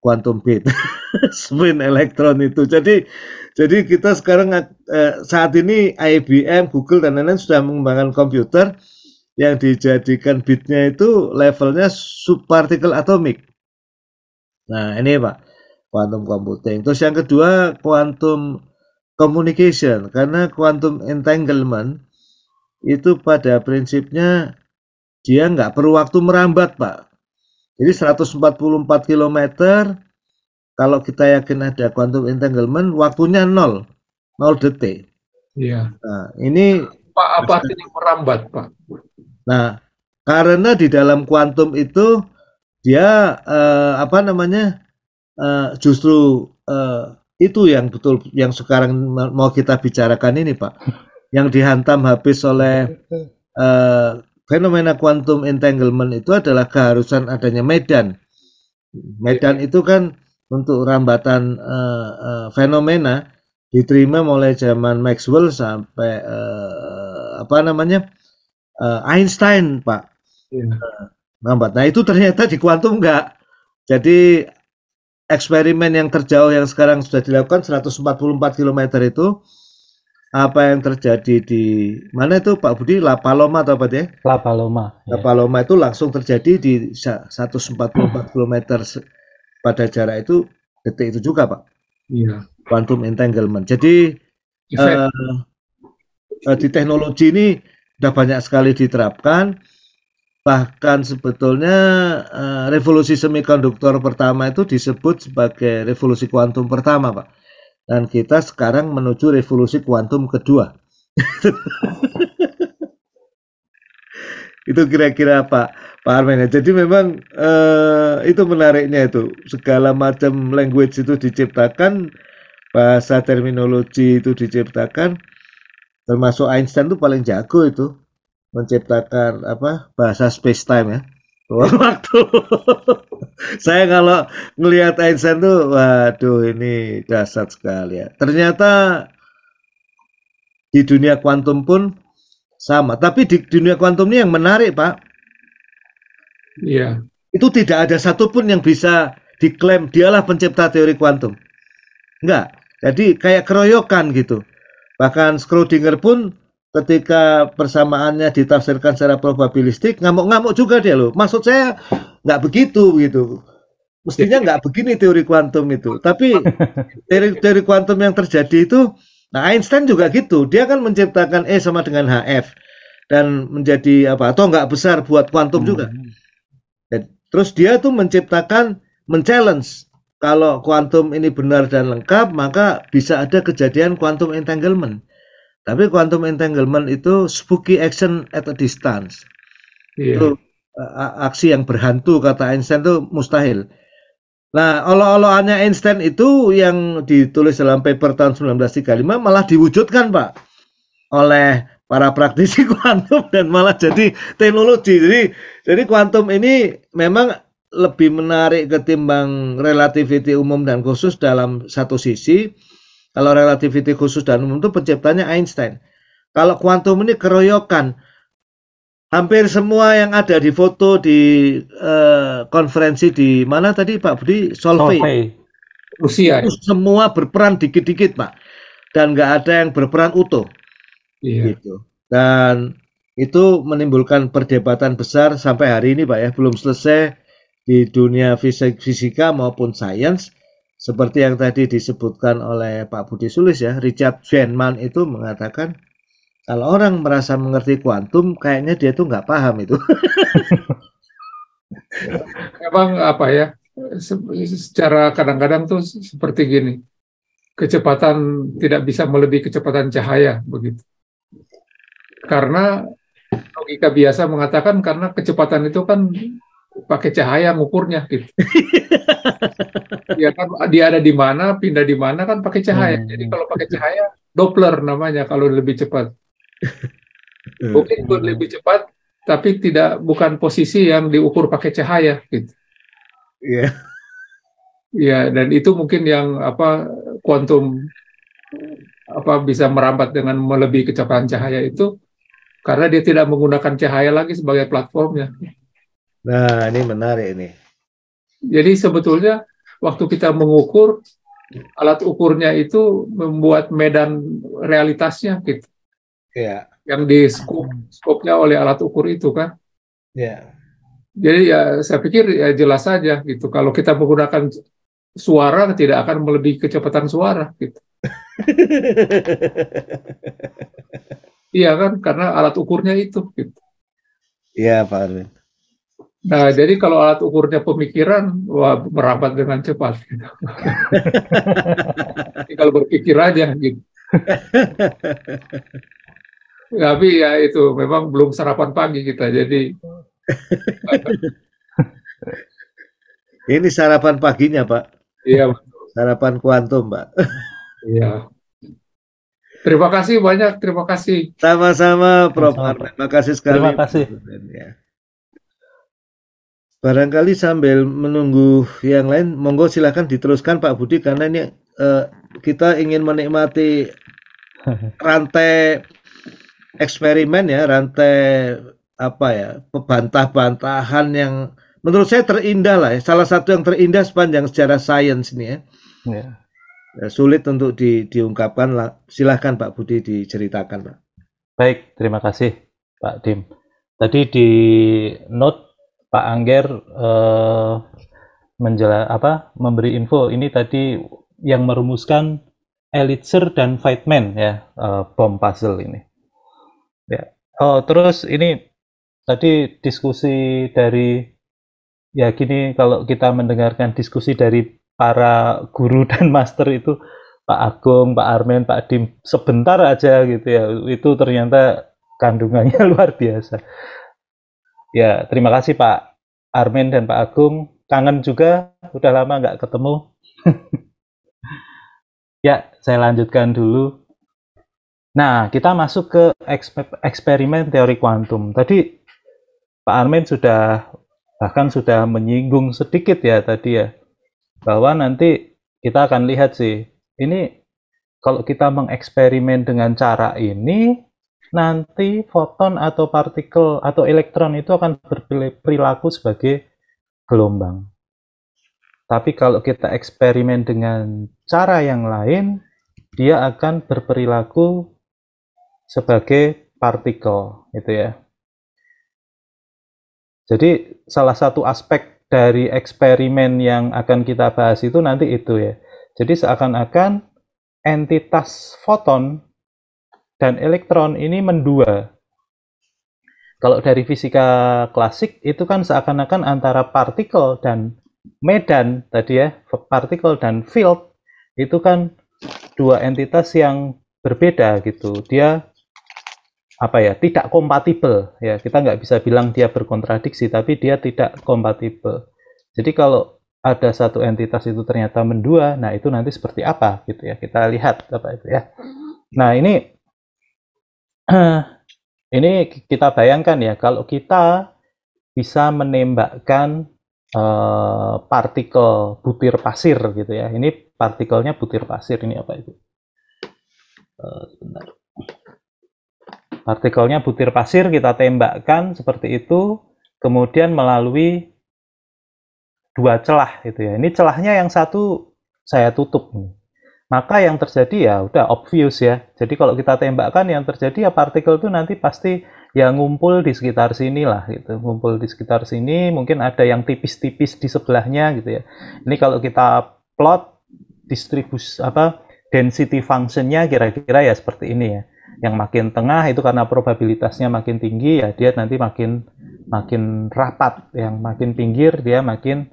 quantum bit, spin elektron itu. Jadi kita sekarang saat ini IBM, Google dan lain-lain sudah mengembangkan komputer yang dijadikan bitnya itu levelnya subpartikel atomik. Nah ini Pak, quantum computing. Terus yang kedua quantum communication, karena quantum entanglement itu pada prinsipnya dia nggak perlu waktu merambat Pak. Jadi 144 km kalau kita yakin ada quantum entanglement, waktunya 0 detik. Iya. Nah, ini apa artinya merambat, Pak? Nah, karena di dalam kuantum itu dia justru itu yang betul yang sekarang mau kita bicarakan ini, Pak. Yang dihantam habis oleh fenomena quantum entanglement itu adalah keharusan adanya medan. Medan itu kan untuk rambatan fenomena diterima mulai zaman Maxwell sampai Einstein, Pak. Rambat. Nah itu ternyata di kuantum enggak. Jadi eksperimen yang terjauh yang sekarang sudah dilakukan 144 km itu, apa yang terjadi di mana itu Pak Budi, La Paloma atau apa dia? La Paloma. La Paloma itu langsung terjadi di 144 km pada jarak itu detik itu juga Pak. Iya. Quantum entanglement. Jadi di teknologi ini sudah banyak sekali diterapkan. Bahkan sebetulnya revolusi semikonduktor pertama itu disebut sebagai revolusi kuantum pertama, Pak. Dan kita sekarang menuju revolusi kuantum kedua. Itu kira-kira Pak Armen. Jadi memang itu menariknya itu. Segala macam language itu diciptakan, bahasa terminologi itu diciptakan, termasuk Einstein itu paling jago itu menciptakan bahasa space time ya. Waktu saya kalau ngelihat Einstein tuh, waduh ini dahsyat sekali ya. Ternyata di dunia kuantum pun sama. Tapi di dunia kuantum ini yang menarik Pak. Iya. Itu tidak ada satupun yang bisa diklaim dialah pencipta teori kuantum. Enggak. Jadi kayak keroyokan gitu. Bahkan Schrödinger pun ketika persamaannya ditafsirkan secara probabilistik, ngamuk-ngamuk juga dia loh. Maksud saya nggak begitu gitu. Mestinya nggak begini teori kuantum itu. Tapi teori kuantum yang terjadi itu, nah Einstein juga gitu. Dia kan menciptakan E sama dengan HF dan menjadi atau nggak besar buat kuantum juga. Dan terus dia tuh menciptakan, men-challenge kalau kuantum ini benar dan lengkap, maka bisa ada kejadian quantum entanglement. Tapi quantum entanglement itu spooky action at a distance. Itu aksi yang berhantu, kata Einstein itu mustahil. Nah, olo-oloannya Einstein itu yang ditulis dalam paper tahun 1935 malah diwujudkan, Pak, oleh para praktisi kuantum dan malah jadi teknologi. Jadi kuantum ini memang lebih menarik ketimbang relativity umum dan khusus dalam satu sisi. Kalau relativity khusus dan umum itu penciptanya Einstein. Kalau kuantum ini keroyokan. Hampir semua yang ada di foto di konferensi di mana tadi Pak Budi? Solvay. Rusia. Itu semua berperan dikit-dikit Pak. Dan nggak ada yang berperan utuh. Iya. Gitu. Dan itu menimbulkan perdebatan besar sampai hari ini Pak ya. Belum selesai di dunia fisika maupun sains. Seperti yang tadi disebutkan oleh Pak Budi Sulis ya, Richard Feynman itu mengatakan kalau orang merasa mengerti kuantum, kayaknya dia tuh nggak paham itu. Emang apa ya, secara kadang-kadang tuh seperti gini, kecepatan tidak bisa melebihi kecepatan cahaya, begitu. Karena logika biasa mengatakan karena kecepatan itu kan pakai cahaya ngukurnya gitu. Ya kan dia ada di mana, pindah di mana kan pakai cahaya. Jadi kalau pakai cahaya Doppler namanya kalau lebih cepat. Mungkin lebih cepat tapi bukan posisi yang diukur pakai cahaya gitu. Iya. Ya, dan itu mungkin yang kuantum bisa merambat dengan melebihi kecepatan cahaya itu karena dia tidak menggunakan cahaya lagi sebagai platformnya. Nah, ini menarik ini. Jadi sebetulnya waktu kita mengukur, alat ukurnya itu membuat medan realitasnya gitu, Ya, yang di skopnya oleh alat ukur itu kan. ya. Jadi ya saya pikir ya jelas saja gitu. Kalau kita menggunakan suara tidak akan melebihi kecepatan suara gitu. Iya kan, karena alat ukurnya itu gitu. Iya, Pak Arwin. Nah, jadi kalau alat ukurnya pemikiran, wah merambat dengan cepat gitu. Jadi kalau berpikir aja gitu. Tapi ya itu memang belum sarapan pagi kita. Jadi Ini sarapan paginya, Pak. iya, Sarapan kuantum, Pak. iya. Terima kasih banyak, terima kasih. Sama-sama, Prof. Sama-sama, Arwin. Pak. Terima kasih sekali. Terima kasih. Pak Arwin, ya. Barangkali sambil menunggu yang lain, monggo silakan diteruskan Pak Budi, karena ini kita ingin menikmati rantai eksperimen ya, rantai apa ya, pembantah-bantahan yang menurut saya terindah lah ya. Salah satu yang terindah sepanjang sejarah sains ini ya. Ya. Ya, sulit untuk diungkapkan lah. Silahkan Pak Budi diceritakan, Pak. Baik, terima kasih Pak Dim. Tadi di note Pak Angger memberi info ini tadi yang merumuskan Elitzer dan Feynman ya, bom puzzle ini. Ya. Oh, terus ini tadi diskusi dari ya gini, kalau kita mendengarkan diskusi dari para guru dan master itu, Pak Agung, Pak Armen, Pak Dim, sebentar aja gitu ya, itu ternyata kandungannya luar biasa. Ya, terima kasih Pak Armen dan Pak Agung. Kangen juga, udah lama nggak ketemu. Ya, saya lanjutkan dulu. Nah, kita masuk ke eksperimen teori kuantum. Tadi Pak Armen bahkan sudah menyinggung sedikit ya tadi ya, bahwa nanti kita akan lihat sih, ini kalau kita mengeksperimen dengan cara ini, nanti foton atau partikel atau elektron itu akan berperilaku sebagai gelombang. Tapi kalau kita eksperimen dengan cara yang lain, dia akan berperilaku sebagai partikel, gitu ya. Jadi salah satu aspek dari eksperimen yang akan kita bahas itu nanti itu ya. Jadi seakan-akan entitas foton dan elektron ini mendua. Kalau dari fisika klasik itu kan seakan-akan antara partikel dan medan tadi ya, partikel dan field itu kan dua entitas yang berbeda gitu. Dia tidak kompatibel ya, kita nggak bisa bilang dia berkontradiksi, tapi dia tidak kompatibel. Jadi kalau ada satu entitas itu ternyata mendua, nah itu nanti seperti apa gitu ya, kita lihat apa itu ya. Nah ini kita bayangkan ya, kalau kita bisa menembakkan partikel butir pasir gitu ya, ini partikelnya butir pasir, ini apa itu? Sebentar. Partikelnya butir pasir kita tembakkan seperti itu, kemudian melalui dua celah gitu ya. Ini celahnya yang satu saya tutup nih. Maka yang terjadi ya udah obvious ya. Jadi kalau kita tembakkan yang terjadi ya partikel itu nanti pasti ya ngumpul di sekitar sini lah gitu. Ngumpul di sekitar sini, mungkin ada yang tipis-tipis di sebelahnya gitu ya. Ini kalau kita plot distribusi density function-nya kira-kira ya seperti ini ya. Yang makin tengah itu karena probabilitasnya makin tinggi ya dia nanti makin rapat, yang makin pinggir dia makin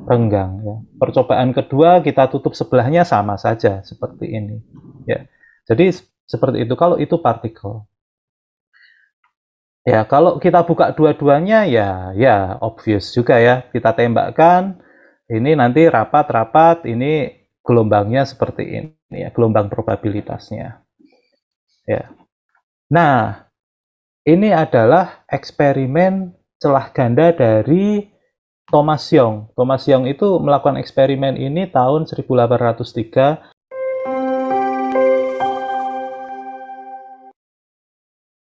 renggang ya. Percobaan kedua kita tutup sebelahnya sama saja seperti ini ya. Jadi seperti itu kalau itu partikel. Ya, kalau kita buka dua-duanya ya obvious juga ya. Kita tembakkan ini nanti rapat-rapat, ini gelombangnya seperti ini ya, gelombang probabilitasnya. Ya. Nah, ini adalah eksperimen celah ganda dari Thomas Young. Thomas Young itu melakukan eksperimen ini tahun 1803